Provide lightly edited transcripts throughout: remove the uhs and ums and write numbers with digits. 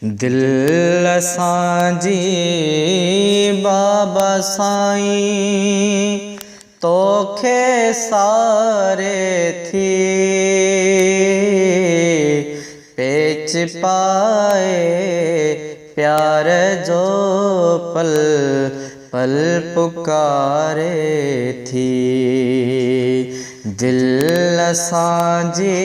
दिल असांजी बाबा साईं तोखे सारे थी पेच पाए प्यार जो पल पल पुकारे थी। दिल असांजी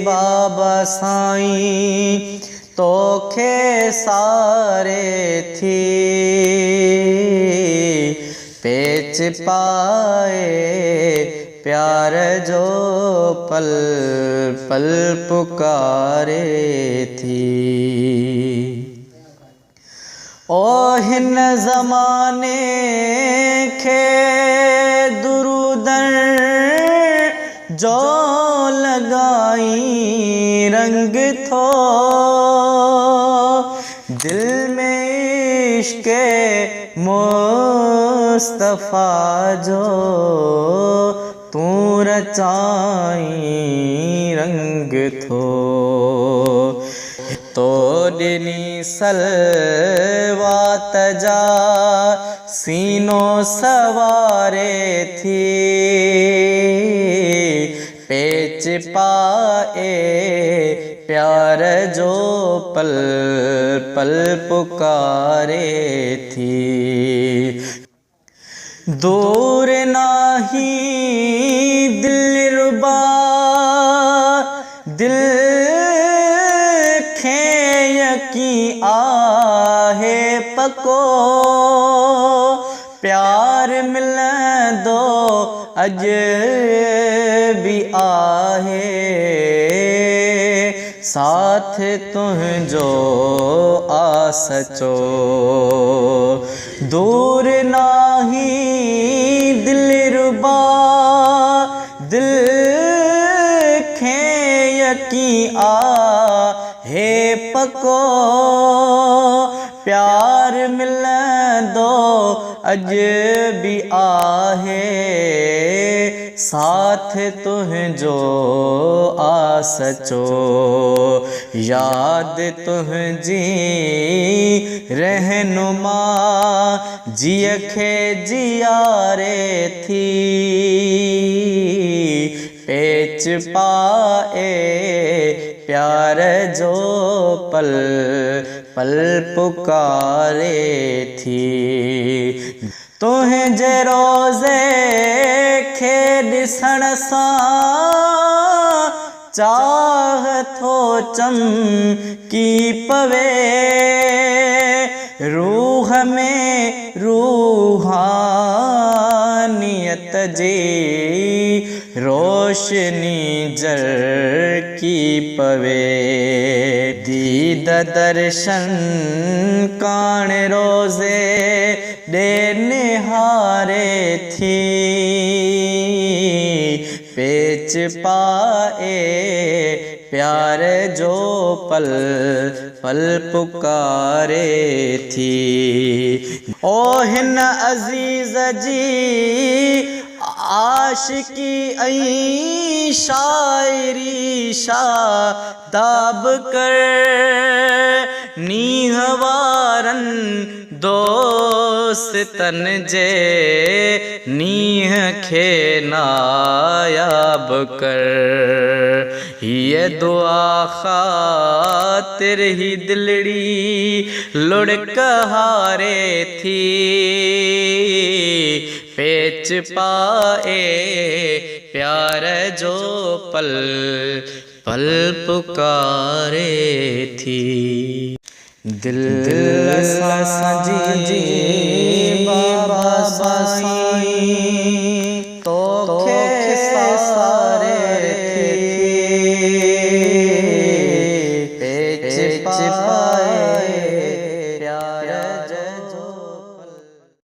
बाबा साईं तोखे सारे थी पेच पाए प्यार जो पल पल पुकारे थी। ओ हिन ज़माने खे दुरूदर जो लगाई रंग थो दिल में इश्क़ मुस्तफ़ा जो तू रचाई रंग थो। तो ॾिनी सलवात जा सीनो सवारे थी पेच पाए प्यार जो पल पल पुकारे थी। दूर नाही दिलरुबा दिल खे यकी आहे पको प्यार मिलंदो अज भी आहे साथ तुझो आ सचो। दूर नाही दिलरुबा दिल खे यकी आहे पको प्यार मिलंदो अज भी आहे साथ तुझो आ सचो। याद तुझी रहनुमा जिय खे जियारे थी पेच पाए प्यार जो पल पल पुकारे थी। तुझे रोज़े खे ॾिसण सां चाह थो चमकी पवे रूह में रूहानियत जी रोशनी जरकी पवे। दीद दर्शन कान रोज़े दे निहारे थी पेच पाए प्यार जो पल पल पुकारे थी। ओ हिन अज़ीज़ जी आशिकी ऐं शायरी शादाब कर नीह वारनि दोस्तन जे नीह खे नायाब कर। ये दुआ खातिर ही दिलड़ी लुढ़क हारे थी पेच पाए प्यार जो पल पल पुकारे थी। दिल असांजी बाबा साईं